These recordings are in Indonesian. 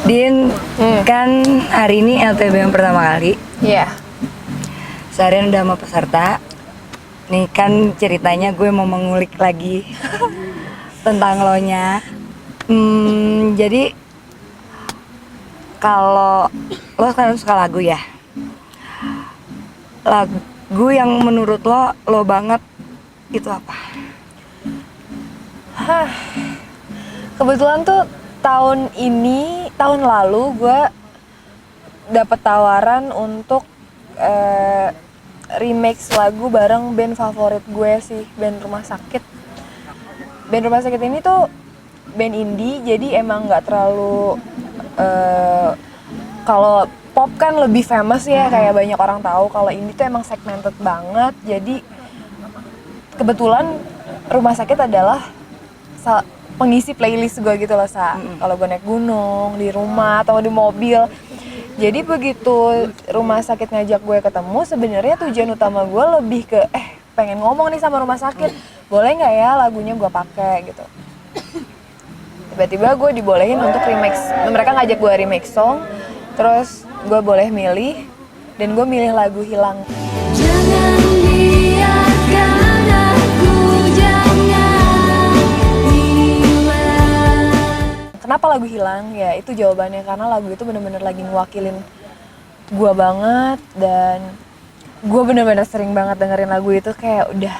Din, kan hari ini LTB yang pertama kali. Iya. Seharian udah sama peserta. Nih kan ceritanya gue mau mengulik lagi tentang lo nya. Jadi kalau lo kan suka lagu ya, lagu yang menurut lo banget itu apa? Kebetulan tuh tahun lalu gue dapet tawaran untuk remix lagu bareng band favorit gue sih, band Rumah Sakit. Band Rumah Sakit ini tuh band indie, jadi emang nggak terlalu kalau pop kan lebih famous ya, kayak banyak orang tahu. Kalau indie tuh emang segmented banget. Jadi kebetulan Rumah Sakit adalah pengisi playlist gue gitu loh, kalau gue naik gunung, di rumah atau di mobil. Jadi begitu Rumah Sakit ngajak gue ketemu, sebenarnya tujuan utama gue lebih ke pengen ngomong nih sama Rumah Sakit, boleh nggak ya lagunya gue pakai gitu. Tiba-tiba gue dibolehin untuk remix. Mereka ngajak gue remix song, terus gue boleh milih, dan gue milih lagu Hilang. Jangan biarkan aku jangan hilang. Kenapa lagu Hilang? Ya itu jawabannya, karena lagu itu bener-bener lagi ngewakilin gue banget, dan gue bener-bener sering banget dengerin lagu itu, kayak udah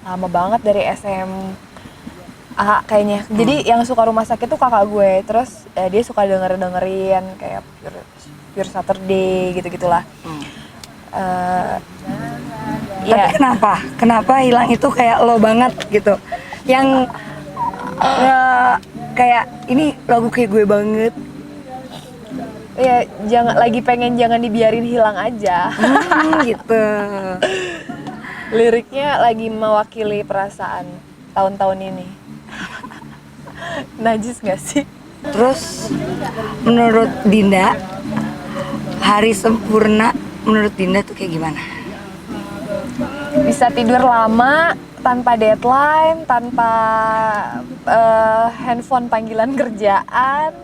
lama banget dari SMA kayaknya. Jadi yang suka Rumah Sakit tuh kakak gue, terus dia suka dengerin kayak Pure Saturday gitu-gitulah. Tapi kenapa Hilang itu kayak lo banget gitu, yang kayak ini lagu kayak gue banget. Ya jangan dibiarin hilang aja. Gitu. Liriknya lagi mewakili perasaan tahun-tahun ini. Najis gak sih? Terus menurut Dinda, hari sempurna menurut Dinda tuh kayak gimana? Bisa tidur lama, tanpa deadline, tanpa handphone panggilan kerjaan.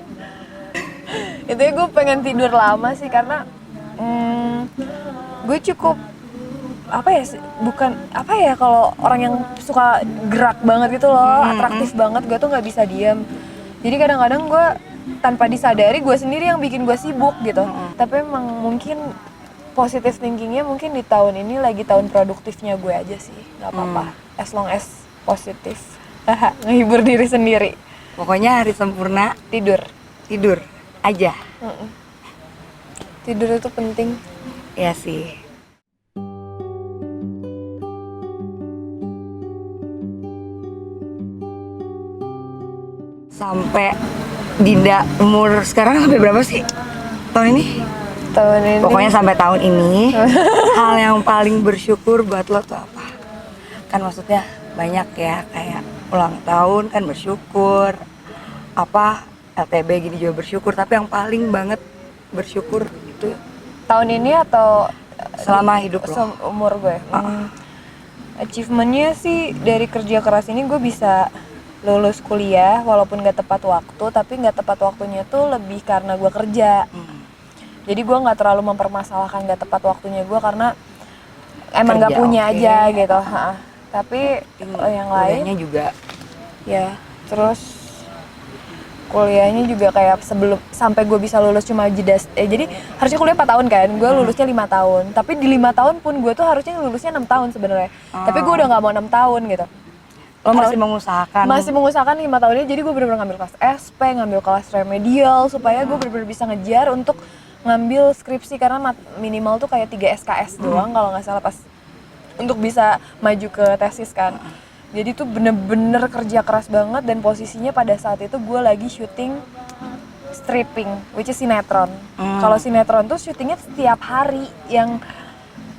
Itu ya, gue pengen tidur lama sih, karena gue cukup kalau orang yang suka gerak banget gitu loh, atraktif banget, gue tuh nggak bisa diam. Jadi kadang-kadang gue tanpa disadari gue sendiri yang bikin gue sibuk gitu. Tapi emang mungkin positive thinkingnya mungkin di tahun ini lagi tahun produktifnya gue aja sih, nggak apa-apa, as long as positif. Ngehibur diri sendiri. Pokoknya hari sempurna Tidur aja. Tidur itu penting. Ya sih. Sampai Dinda umur sekarang sampai berapa sih tahun ini? Pokoknya sampai tahun ini, hal yang paling bersyukur buat lo tuh apa? Kan maksudnya banyak ya, kayak ulang tahun kan bersyukur, apa LTB gini juga bersyukur, tapi yang paling banget bersyukur itu tahun ini atau selama hidup lo? Umur gue. Achievementnya sih dari kerja keras ini gue bisa lulus kuliah walaupun gak tepat waktu, tapi gak tepat waktunya tuh lebih karena gue kerja. Jadi gue gak terlalu mempermasalahkan gak tepat waktunya gue, karena emang kerja, gak punya aja gitu. Tapi yang lainnya juga ya, terus kuliahnya juga kayak sampai gue bisa lulus cuma jeda. Jadi harusnya kuliah 4 tahun kan, gue lulusnya 5 tahun. Tapi di 5 tahun pun gue tuh harusnya lulusnya 6 tahun sebenarnya. Tapi gue udah gak mau 6 tahun gitu. Lo masih mengusahakan? Masih mengusahakan 5 tahun ini, jadi gue bener-bener ngambil kelas SP, ngambil kelas remedial, supaya gue bener-bener bisa ngejar untuk ngambil skripsi, karena minimal tuh kayak 3 SKS doang kalau nggak salah, pas untuk bisa maju ke tesis kan. Jadi tuh bener-bener kerja keras banget, dan posisinya pada saat itu gue lagi syuting stripping, which is sinetron. Kalau sinetron tuh syutingnya setiap hari, yang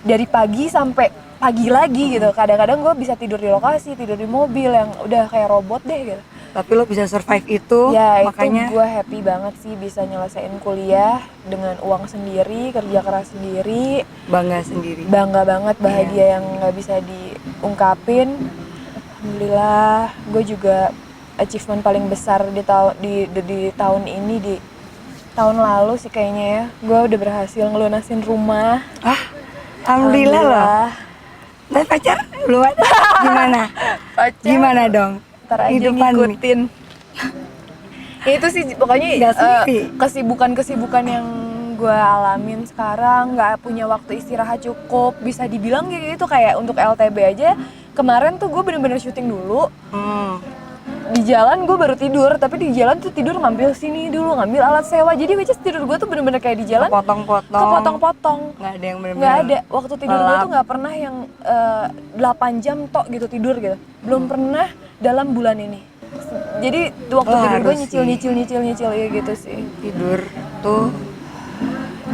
dari pagi sampai pagi lagi gitu. Kadang-kadang gue bisa tidur di lokasi, tidur di mobil, yang udah kayak robot deh gitu. Tapi lo bisa survive itu, ya, makanya itu gue happy banget sih bisa nyelesain kuliah dengan uang sendiri, kerja keras sendiri. Bangga sendiri. Bangga banget, bahagia yang gak bisa diungkapin. Alhamdulillah, gue juga achievement paling besar di tahun ini, di tahun lalu sih kayaknya ya. Gue udah berhasil ngelunasin rumah. Ah, alhamdulillah loh. Tapi pacar belum ada. Gimana? Pacar. Gimana dong? Ntar aja Hidupan nih. ngikutin. Ya itu sih pokoknya Nggak sendiri. kesibukan yang gue alamin sekarang, nggak punya waktu istirahat cukup, bisa dibilang kayak gitu. Kayak untuk LTB aja kemarin tuh gue bener-bener syuting dulu, di jalan gue baru tidur, tapi di jalan tuh tidur ngambil sini dulu, ngambil alat sewa, jadi which is tidur gue tuh bener-bener kayak di jalan kepotong-potong. Nggak ada yang bener-bener. Nggak ada, waktu tidur gue lelap. tuh nggak pernah yang 8 jam tok gitu tidur gitu, belum pernah dalam bulan ini. Jadi waktu Lo tidur gue harus nyicil ya gitu sih. Tidur tuh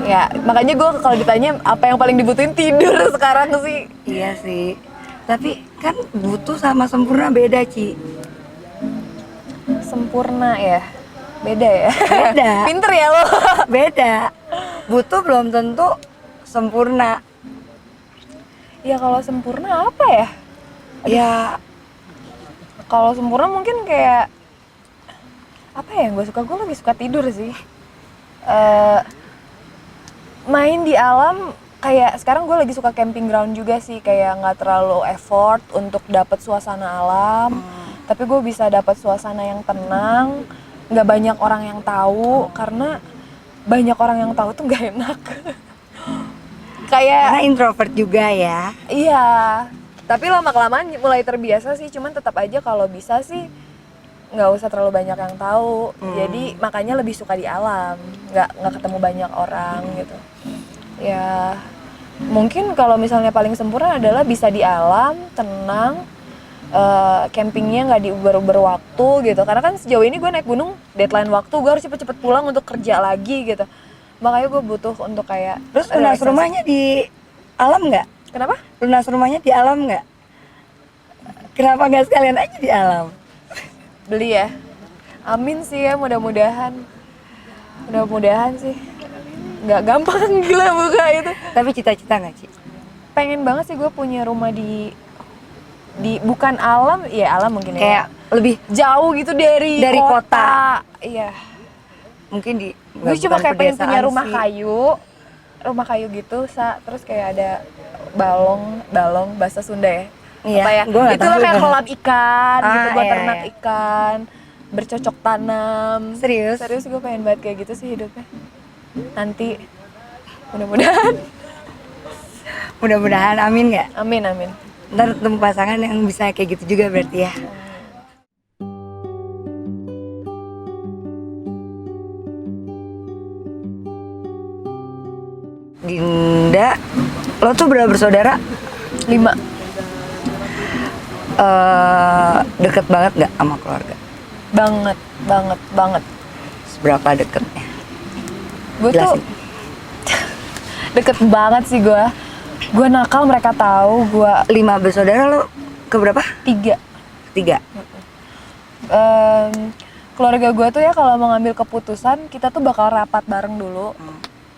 Ya makanya gue kalau ditanya apa yang paling dibutuhin, tidur sekarang sih. iya sih. Tapi kan butuh sama sempurna beda, Ci. Sempurna ya, beda ya. Beda. Pinter ya lo. Beda. Butuh belum tentu sempurna. Ya kalau sempurna apa ya? Ya, Kalau sempurna mungkin kayak apa ya? Gue lebih suka tidur sih. Main di alam, kayak sekarang gue lagi suka camping ground juga sih, kayak nggak terlalu effort untuk dapat suasana alam, tapi gue bisa dapat suasana yang tenang, nggak banyak orang yang tahu, karena banyak orang yang tahu tuh nggak enak. Kayak karena introvert juga ya. iya, tapi lama-kelamaan mulai terbiasa sih, cuman tetap aja kalau bisa sih nggak usah terlalu banyak yang tahu. Jadi makanya lebih suka di alam, nggak ketemu banyak orang gitu. Ya mungkin kalau misalnya paling sempurna adalah bisa di alam, tenang, campingnya nggak diuber-uber waktu gitu. Karena kan sejauh ini gue naik gunung deadline waktu, gue harus cepet-cepet pulang untuk kerja lagi gitu. Makanya gue butuh untuk kayak Terus lunas relaksasi. rumahnya di alam nggak? Kenapa? Lunas rumahnya di alam nggak? Kenapa nggak sekalian aja di alam? Beli ya? Amin sih ya, mudah-mudahan sih. Nggak gampang gila buka itu. Tapi cita-cita nggak, Ci? Pengen banget sih gue punya rumah di bukan alam, ya alam mungkin ya. Kayak lebih Jauh gitu dari kota. Iya. mungkin di Gue cuma kayak pengen punya pedesaan rumah sih. rumah kayu gitu, terus kayak ada balong bahasa Sunda ya. Iya, Apa ya? gua nggak Itulah tahu kayak juga. kolam ikan gitu, buat iya, ternak iya. ikan, bercocok tanam. Serius? Serius gue pengen banget kayak gitu sih hidupnya. Nanti mudah-mudahan. Mudah-mudahan, amin nggak? Amin. Ntar ketemu pasangan yang bisa kayak gitu juga berarti ya. Dinda, lo tuh berapa bersaudara? 5. Deket banget nggak sama keluarga? Banget. Seberapa deketnya? Gue tuh Jelasin. deket banget sih gue. Gue nakal, mereka tahu. Gue 5 bersaudara, lo keberapa? 3. 3. Keluarga gue tuh ya kalau mau ngambil keputusan, kita tuh bakal rapat bareng dulu.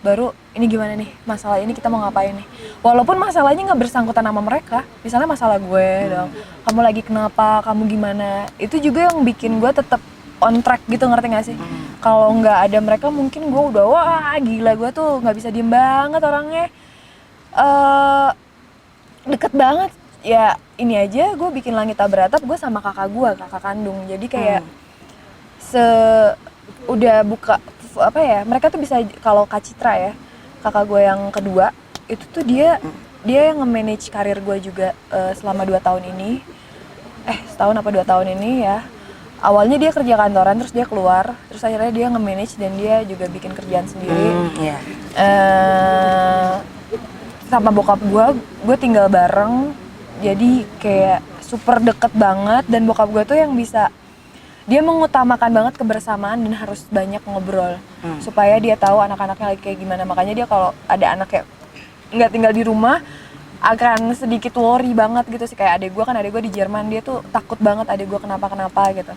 Baru ini gimana nih, masalah ini kita mau ngapain nih. Walaupun masalahnya nggak bersangkutan sama mereka, misalnya masalah gue dong, kamu lagi kenapa, kamu gimana, itu juga yang bikin gue tetap on track gitu, ngerti gak sih? Kalau nggak ada mereka mungkin gue udah wah gila, gue tuh nggak bisa diem banget orangnya. Deket banget ya, ini aja gue bikin Langit Tak Beratap gue sama kakak kandung, jadi kayak udah buka apa ya, mereka tuh bisa, kalau Kak Citra ya, kakak gue yang kedua itu tuh dia yang nge-manage karir gue juga selama 2 tahun ini, setahun apa 2 tahun ini ya. Awalnya dia kerja kantoran, terus dia keluar, terus akhirnya dia nge-manage dan dia juga bikin kerjaan sendiri. Iya. Sama bokap gue tinggal bareng, jadi kayak super deket banget. Dan bokap gue tuh yang bisa, dia mengutamakan banget kebersamaan dan harus banyak ngobrol supaya dia tahu anak-anaknya lagi kayak gimana. Makanya dia kalau ada anak kayak nggak tinggal di rumah akan sedikit worry banget gitu sih. Kayak adek gue di Jerman, dia tuh takut banget adek gue kenapa gitu,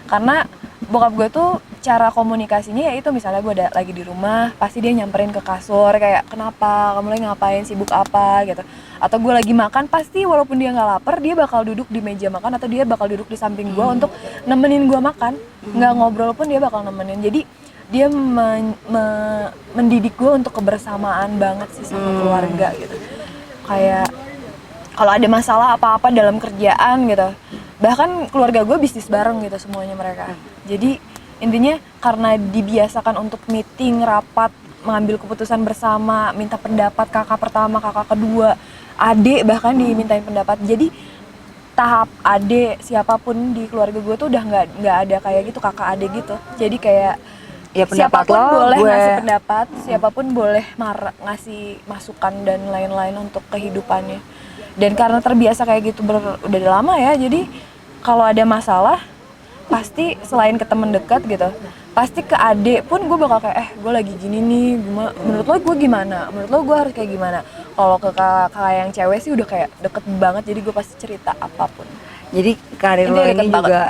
karena bokap gue tuh cara komunikasinya ya itu, misalnya gue lagi di rumah pasti dia nyamperin ke kasur kayak kenapa, kamu lagi ngapain, sibuk apa gitu. Atau gue lagi makan pasti walaupun dia nggak lapar dia bakal duduk di meja makan atau dia bakal duduk di samping gue untuk nemenin gue makan. Nggak ngobrol pun dia bakal nemenin. Jadi dia mendidik gue untuk kebersamaan banget sih sama keluarga gitu. Kayak kalau ada masalah apa-apa dalam kerjaan gitu, bahkan keluarga gue bisnis bareng gitu semuanya mereka. Jadi intinya karena dibiasakan untuk meeting, rapat, mengambil keputusan bersama, minta pendapat kakak pertama, kakak kedua, adik bahkan dimintain pendapat. Jadi tahap adik siapapun di keluarga gue tuh udah nggak ada kayak gitu kakak adik gitu. Jadi kayak Ya pendapat siapapun lo, boleh gue ngasih pendapat, siapapun boleh ngasih masukan dan lain-lain untuk kehidupannya. Dan karena terbiasa kayak gitu udah lama ya, jadi kalau ada masalah pasti selain ke temen dekat gitu, pasti ke adik pun gue bakal kayak gue lagi gini nih, menurut lo gue gimana, menurut lo gue harus kayak gimana. Kalau ke kakak yang cewek sih udah kayak deket banget, jadi gue pasti cerita apapun. Jadi karir lo Ini deket ini banget. juga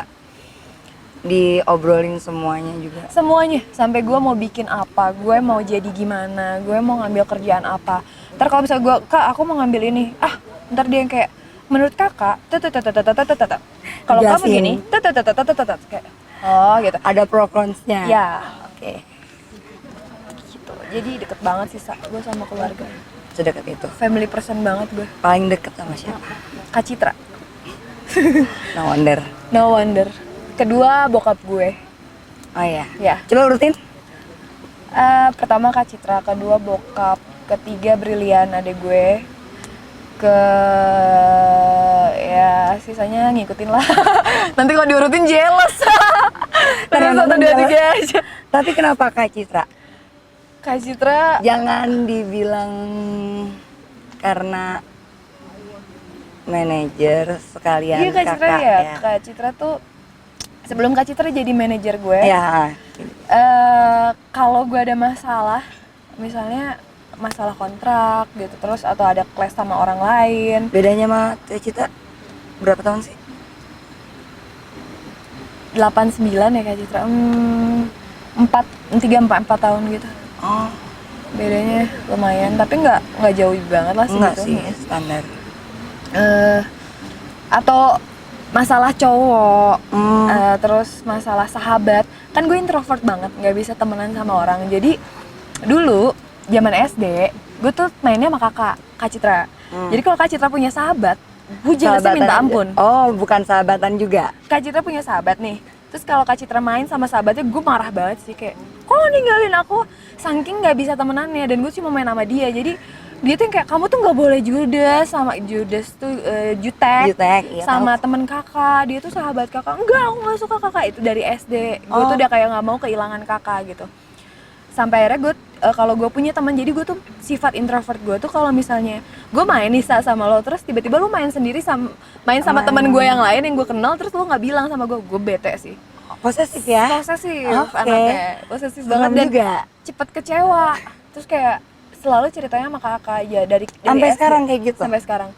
diobrolin semuanya juga. Semuanya, sampai gue mau bikin apa, gue mau jadi gimana, gue mau ngambil kerjaan apa. Ntar kalau misalnya gue, kak aku mau ngambil ini, ntar dia yang kayak menurut kakak, kalau kamu Jelasin. gini, kayak oh gitu. Ada pro cons-nya. Ya, Oke. gitu. Jadi deket banget sih gue sama keluarga. Sedekat itu. Family person banget gue. Paling deket sama siapa? Kak Citra, No wonder. no wonder. Kedua bokap gue, Oh iya. ya. Coba urutin. Pertama Kak Citra, kedua bokap, ketiga Brilian adek gue, ya sisanya ngikutin lah. Nanti kalau diurutin jealous. Terus satu dua tiga aja. Tapi kenapa Kak Citra? Kak Citra, Jangan dibilang karena manajer sekalian iya Kak Citra kakak ya. Kak Citra tuh sebelum Kak Citra jadi manajer gue, Ya. kalau gue ada masalah, misalnya masalah kontrak gitu, terus atau ada clash sama orang lain, Bedanya sama Teh Cita berapa tahun sih? 89 ya Kak Citra, 4 tahun gitu. Oh, Bedanya lumayan, tapi nggak jauh banget lah sih. enggak gitu. sih, standar. Atau masalah cowok, Hmm. terus masalah sahabat, kan gue introvert banget, nggak bisa temenan sama orang. Jadi dulu zaman SD gue tuh mainnya sama Kak Citra. Jadi kalau Kak Citra punya sahabat, gue jelasnya minta Sahabatan ampun. aja. Oh, bukan sahabatan juga. Kak Citra punya sahabat nih, terus kalau Kak Citra main sama sahabatnya, gue marah banget sih, kayak kok lo ninggalin aku, saking nggak bisa temenannya, dan gue cuma main sama dia. Jadi dia tuh yang kayak kamu tuh nggak boleh judes sama Judes tuh jutek, Iya, sama tahu. temen kakak, dia tuh sahabat kakak. Enggak, aku nggak suka kakak. Itu dari SD gue tuh udah kayak nggak mau kehilangan kakak gitu. Sampai akhirnya gue kalau gue punya teman, jadi gue tuh sifat introvert gue tuh kalau misalnya gue main nih sama lo, terus tiba-tiba lo main sendiri main sama teman gue yang lain yang gue kenal, terus lo nggak bilang sama gue bete sih. Posesif ya? Posesif Oke. anaknya, posesif banget Serem dan juga. cepet kecewa. Terus kayak selalu ceritanya sama kakak ya dari Sampai SD. sekarang kayak gitu? Sampai sekarang.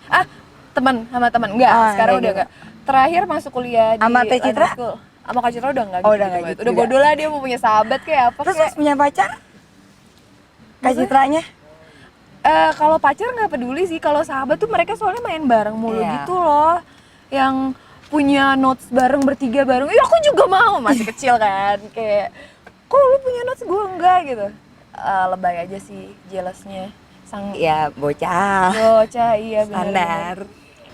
Sama teman enggak, sekarang kayak udah gitu. enggak. Terakhir masuk kuliah di Sama Teh Citra? high school. Sama Kak Citra udah enggak Oh, gitu. udah nggak banget. gitu Udah juga. bodoh lah, dia mau punya sahabat kayak apa Terus kayak. pas punya pacar? Kak Maksudnya? Citranya? Kalau pacar nggak peduli sih, kalau sahabat tuh mereka soalnya main bareng mulu Iya. gitu loh. Yang punya notes bareng, bertiga bareng. Iya aku juga mau, masih kecil kan. Kayak kok lu punya notes gue enggak gitu. Lebay aja sih jealousnya. Ya bocah. Bocah, iya benar. Standar.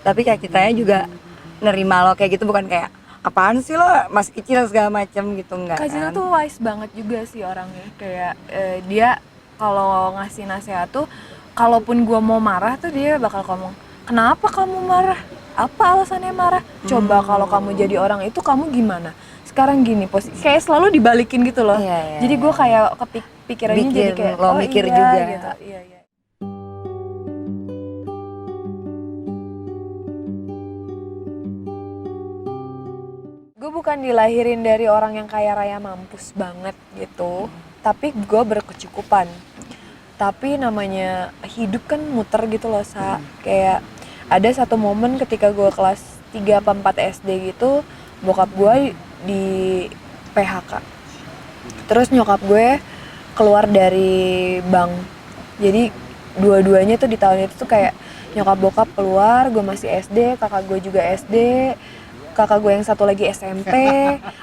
Tapi Kak Citranya juga nerima lo kayak gitu, bukan kayak apaan sih lo masih kecil segala macam gitu, enggak Kak Citra kan? tuh wise banget juga sih orangnya. Kayak dia kalau ngasih nasihat tuh, kalaupun gua mau marah tuh dia bakal ngomong, kenapa kamu marah? Apa alasannya marah? Coba kalau kamu jadi orang itu kamu gimana? Sekarang gini, kayak selalu dibalikin gitu loh. Iya, iya, Jadi gue kayak kepikirannya jadi Bikin kayak lo oh mikir iya, juga. gitu. Iya, iya. Gue bukan dilahirin dari orang yang kaya raya mampus banget gitu, tapi gue berkecukupan. Tapi namanya hidup kan muter gitu loh, kayak ada satu momen ketika gue kelas 3 apa 4 SD gitu, bokap gue PHK. Terus nyokap gue keluar dari bank. Jadi dua-duanya tuh di tahun itu tuh kayak nyokap bokap keluar, gue masih SD, kakak gue juga SD, kakak gue yang satu lagi SMP,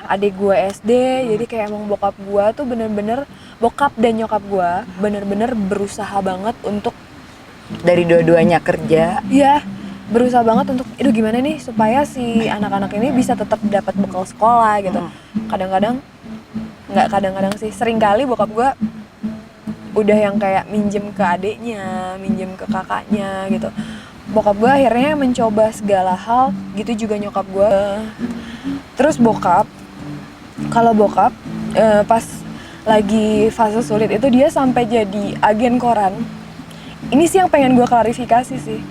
adik gue SD. Jadi kayak emang bokap gue tuh bener-bener, bokap dan nyokap gue bener-bener berusaha banget untuk, Dari dua-duanya kerja. ya berusaha banget untuk, aduh gimana nih supaya si anak-anak ini bisa tetap dapat bekal sekolah gitu. Kadang-kadang, nggak kadang-kadang sih, sering kali bokap gue udah yang kayak minjem ke adiknya, minjem ke kakaknya gitu. Bokap gue akhirnya mencoba segala hal, gitu juga nyokap gue. Terus kalau bokap pas lagi fase sulit itu dia sampai jadi agen koran. Ini sih yang pengen gue klarifikasi sih.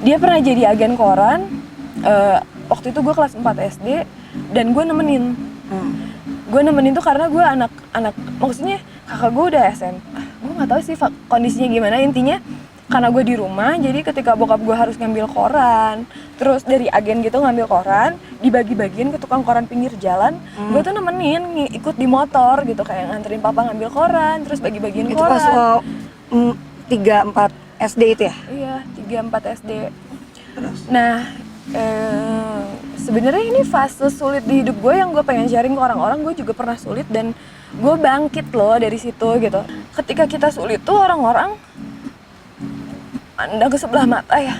Dia pernah jadi agen koran, waktu itu gue kelas 4 SD, dan gue nemenin. Gue nemenin tuh karena gue anak maksudnya kakak gue udah SMA. Gue nggak tahu sih kondisinya gimana, intinya karena gue di rumah, jadi ketika bokap gue harus ngambil koran, terus dari agen gitu ngambil koran, dibagi-bagiin ke tukang koran pinggir jalan, gue tuh nemenin, ikut di motor gitu, kayak nganterin papa ngambil koran, terus bagi-bagiin Itu koran. pas lo 3-4 SD itu ya? Iya, 3-4 SD. Nah, sebenarnya ini fase sulit di hidup gue yang gue pengen sharing ke orang-orang. Gue juga pernah sulit dan gue bangkit loh dari situ gitu. Ketika kita sulit tuh orang-orang anda ke sebelah mata ya.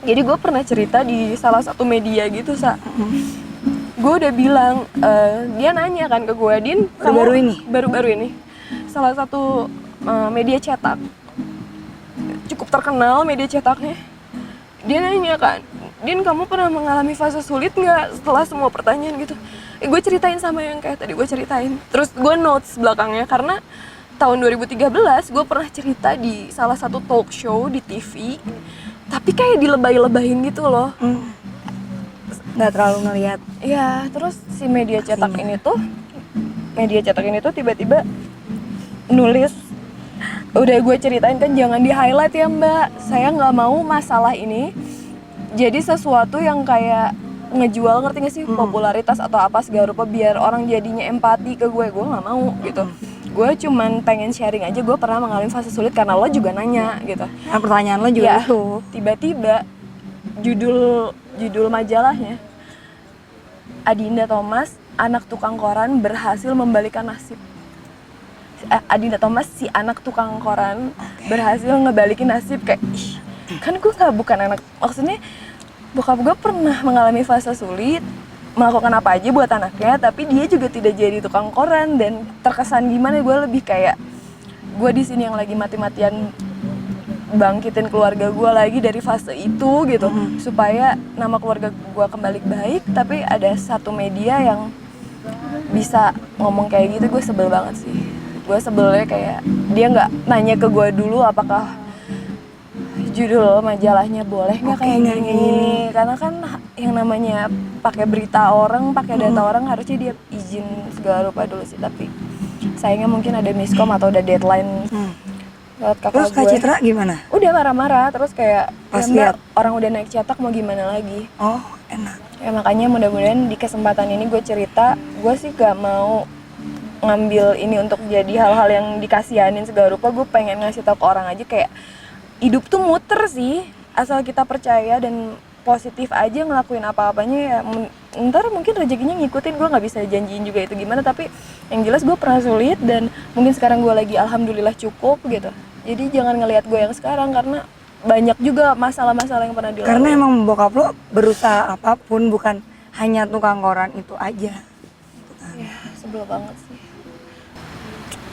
Jadi gue pernah cerita di salah satu media gitu, gue udah bilang, dia nanya kan ke gue, Din, Baru-baru ini? Baru-baru ini. Salah satu media cetak, cukup terkenal media cetaknya. Dia nanya kan, Din, kamu pernah mengalami fase sulit nggak setelah semua pertanyaan gitu? Gue ceritain sama yang kayak tadi gue ceritain. Terus gue notes belakangnya karena tahun 2013 gue pernah cerita di salah satu talk show di TV, tapi kayak dilebay-lebayin gitu loh. Nggak terlalu ngelihat. Ya, terus si media cetak ini tuh tiba-tiba nulis, udah gue ceritain kan, jangan di highlight ya mbak, saya nggak mau masalah ini jadi sesuatu yang kayak ngejual, ngerti gak sih, popularitas atau apa segala rupa biar orang jadinya empati ke gue nggak mau gitu. Gue cuman pengen sharing aja, gue pernah mengalami fase sulit karena lo juga nanya gitu. Nah, pertanyaan lo juga Ya, itu. tiba-tiba judul majalahnya, Adinda Thomas, anak tukang koran berhasil membalikan nasib. Adinda Thomas, si anak tukang koran, berhasil ngebalikin nasib. Kayak, ih, kan gue bukan anak, maksudnya bokap gue pernah mengalami fase sulit, melakukan apa aja buat anaknya, tapi dia juga tidak jadi tukang koran. Dan terkesan gimana, gue lebih kayak, gue di sini yang lagi mati-matian bangkitin keluarga gue lagi dari fase itu gitu, supaya nama keluarga gue kembali baik. Tapi ada satu media yang bisa ngomong kayak gitu, gue sebel banget sih. Gue sebelnya kayak dia nggak nanya ke gue dulu apakah judul majalahnya boleh nggak kayak gini. Karena kan yang namanya pakai berita orang, pakai data orang, harusnya dia izin segala rupa dulu sih. Tapi sayangnya mungkin ada miskom atau ada deadline. Terus Kak Citra gimana? Udah marah-marah, terus kayak Pas ya, lihat orang udah naik cetak mau gimana lagi. Oh, enak. Ya makanya mudah-mudahan di kesempatan ini gue cerita, gue sih gak mau ngambil ini untuk jadi hal-hal yang dikasihanin segala rupa. Gue pengen ngasih tau ke orang aja kayak hidup tuh muter sih, asal kita percaya dan positif aja ngelakuin apa-apanya ya. Ntar mungkin rezekinya ngikutin, gue nggak bisa janjiin juga itu gimana, tapi yang jelas gue pernah sulit dan mungkin sekarang gue lagi alhamdulillah cukup gitu. Jadi jangan ngelihat gue yang sekarang karena banyak juga masalah-masalah yang pernah dilalui. Karena emang bokap lo berusaha apapun, bukan hanya tukang koran itu aja. Ya, sebel banget sih.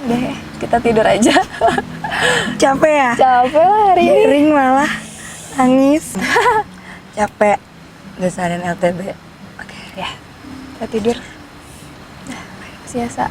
Udah ya, kita tidur aja. Capek ya? Capek lah hari ini. Miring malah, nangis. Capek, besarin LTB. Ya, kita tidur. Siasa.